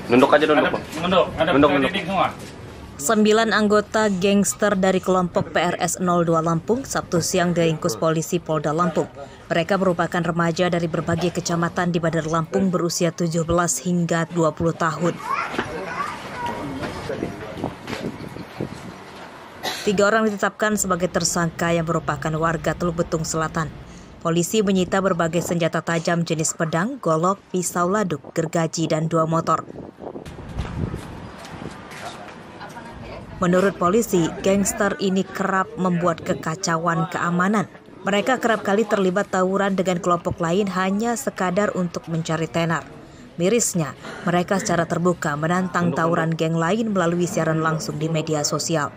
Nunduk aja dulu, Pak. Nunduk. 9 anggota gangster dari kelompok PRS 02 Lampung Sabtu siang diringkus polisi Polda Lampung. Mereka merupakan remaja dari berbagai kecamatan di Bandar Lampung berusia 17 hingga 20 tahun. 3 orang ditetapkan sebagai tersangka yang merupakan warga Teluk Betung Selatan. Polisi menyita berbagai senjata tajam jenis pedang, golok, pisau laduk, gergaji, dan 2 motor. Menurut polisi, gangster ini kerap membuat kekacauan keamanan. Mereka kerap kali terlibat tawuran dengan kelompok lain hanya sekadar untuk mencari tenar. Mirisnya, mereka secara terbuka menantang tawuran geng lain melalui siaran langsung di media sosial.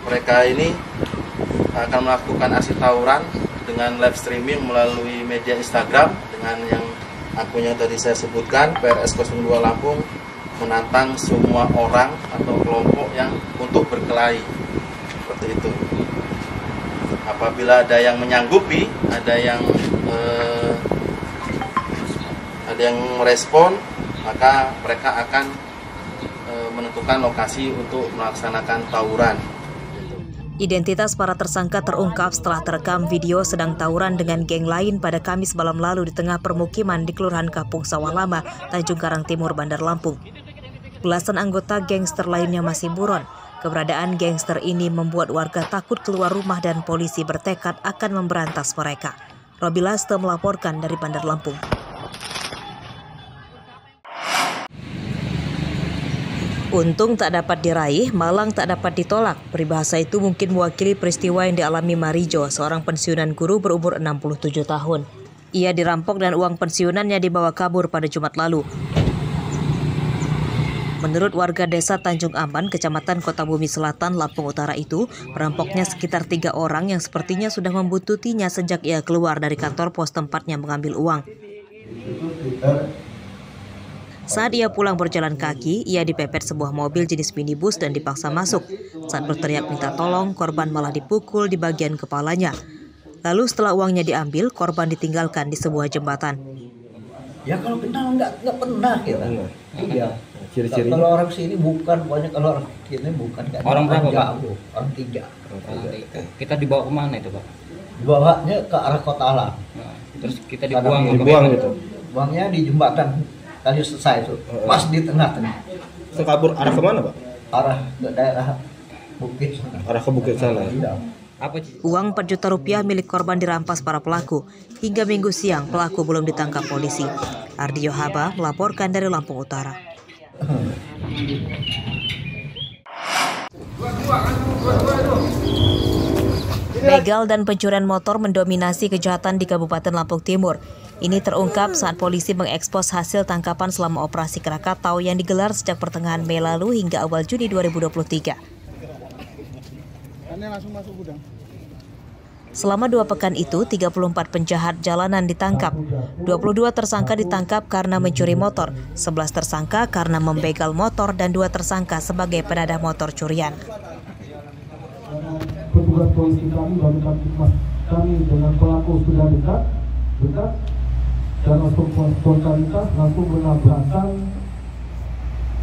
Mereka ini akan melakukan aksi tawuran dengan live streaming melalui media Instagram dengan yang akunnya tadi saya sebutkan, PRS 02 Lampung, menantang semua orang atau kelompok yang untuk berkelahi seperti itu. Apabila ada yang menyanggupi, ada yang merespon, maka mereka akan menentukan lokasi untuk melaksanakan tawuran. Identitas para tersangka terungkap setelah terekam video sedang tawuran dengan geng lain pada Kamis malam lalu di tengah permukiman di Kelurahan Kampung Sawah Lama, Tanjung Karang Timur, Bandar Lampung. Belasan anggota gangster lainnya masih buron. Keberadaan gangster ini membuat warga takut keluar rumah dan polisi bertekad akan memberantas mereka. Robi Laste melaporkan dari Bandar Lampung. Untung tak dapat diraih, malang tak dapat ditolak. Peribahasa itu mungkin mewakili peristiwa yang dialami Marijo, seorang pensiunan guru berumur 67 tahun. Ia dirampok dan uang pensiunannya dibawa kabur pada Jumat lalu. Menurut warga desa Tanjung Aman, Kecamatan Kota Bumi Selatan, Lampung Utara itu, perampoknya sekitar 3 orang yang sepertinya sudah membuntutinya sejak ia keluar dari kantor pos tempatnya mengambil uang. Saat ia pulang berjalan kaki, ia dipepet sebuah mobil jenis minibus dan dipaksa masuk. Saat berteriak minta tolong, korban malah dipukul di bagian kepalanya. Lalu setelah uangnya diambil, korban ditinggalkan di sebuah jembatan. Ya kalau kenal nggak pernah kita. Iya. Ciri-cirinya? Kalau orang sini bukan, banyak kalau orang sini bukan. Orang berapa, Pak? Orang 3. Kita dibawa kemana itu, Pak? Dibawanya ke arah Kota Alam. Nah, terus kita dibuang gitu. Buangnya di jembatan tadi selesai itu, pas di tengah-tengah. Kabur arah kemana, Pak? Arah ke daerah Bukit sana. Arah ke Bukit sana. Iya. Uang 4 juta rupiah milik korban dirampas para pelaku. Hingga Minggu siang, pelaku belum ditangkap polisi. Ardio Haba melaporkan dari Lampung Utara. Begal dan pencurian motor mendominasi kejahatan di Kabupaten Lampung Timur. Ini terungkap saat polisi mengekspos hasil tangkapan selama operasi Krakatau yang digelar sejak pertengahan Mei lalu hingga awal Juni 2023. Selama 2 pekan itu, 34 penjahat jalanan ditangkap. 22 tersangka ditangkap karena mencuri motor, 11 tersangka karena membegal motor, dan 2 tersangka sebagai penadah motor curian. Petugas polisi kami dengan pelaku sudah dekat dan untuk spontanitas langsung menabrakkan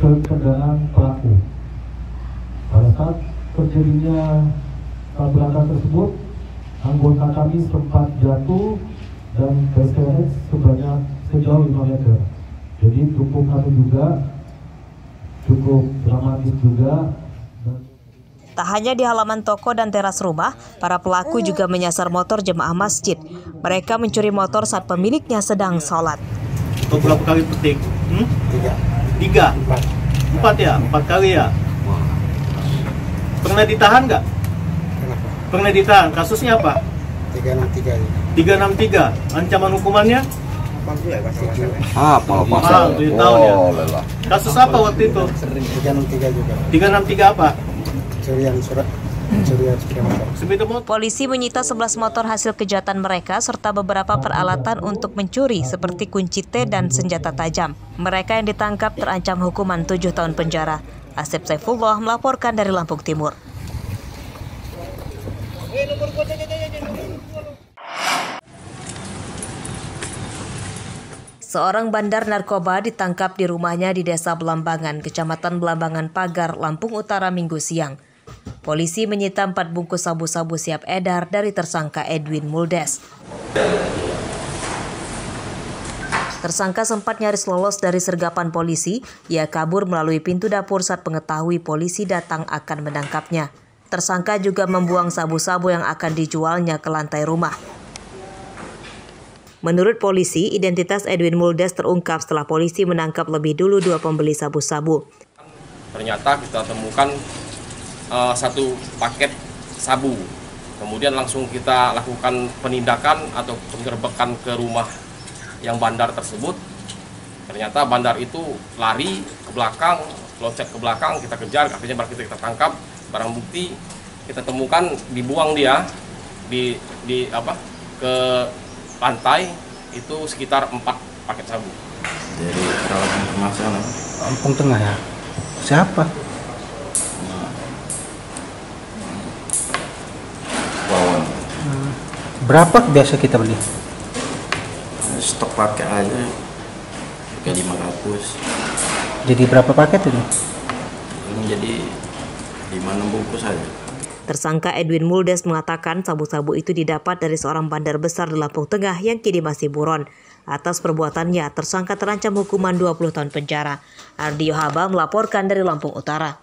ke kendaraan pelaku. Pada saat terjadinya tabrakan tersebut, anggota kami sempat jatuh dan terseret sebanyak sejauh 5 meter. Jadi tubuh kami juga cukup dramatis juga. Tak hanya di halaman toko dan teras rumah, para pelaku juga menyasar motor jemaah masjid. Mereka mencuri motor saat pemiliknya sedang sholat. Berapa kali petik? 3. 4 ya? 4 kali ya? Pernah ditahan nggak? Pernah ditahan. Kasusnya apa? 363. 363. Ancaman hukumannya? Pasal. Tahun ya. Kasus apa waktu itu? 363 juga. 363 apa? Curian sepeda motor. Polisi menyita 11 motor hasil kejahatan mereka serta beberapa peralatan untuk mencuri seperti kunci T dan senjata tajam. Mereka yang ditangkap terancam hukuman 7 tahun penjara. Asep Saifullah melaporkan dari Lampung Timur. Seorang bandar narkoba ditangkap di rumahnya di Desa Belambangan, Kecamatan Belambangan Pagar, Lampung Utara Minggu siang. Polisi menyita 4 bungkus sabu-sabu siap edar dari tersangka Edwin Muldes. Tersangka sempat nyaris lolos dari sergapan polisi. Ia kabur melalui pintu dapur saat mengetahui polisi datang akan menangkapnya. Tersangka juga membuang sabu-sabu yang akan dijualnya ke lantai rumah. Menurut polisi, identitas Edwin Muldes terungkap setelah polisi menangkap lebih dulu 2 pembeli sabu-sabu. Ternyata kita temukan 1 paket sabu. Kemudian langsung kita lakukan penindakan atau penggerbekan ke rumah yang bandar tersebut. Ternyata bandar itu lari ke belakang, loncat ke belakang, kita kejar, akhirnya baru kita tangkap. Barang bukti kita temukan dibuang dia ke lantai itu sekitar 4 paket sabu. Dari perawatan kemasan Lampung Tengah ya. Siapa? Wawan. Berapa biasa kita beli? Stok pakai aja ke 500. Jadi berapa paket ini? Ini jadi 5-6 bungkus aja. Tersangka Edwin Muldes mengatakan sabu-sabu itu didapat dari seorang bandar besar di Lampung Tengah yang kini masih buron. Atas perbuatannya, tersangka terancam hukuman 20 tahun penjara. Ardio Haba melaporkan dari Lampung Utara.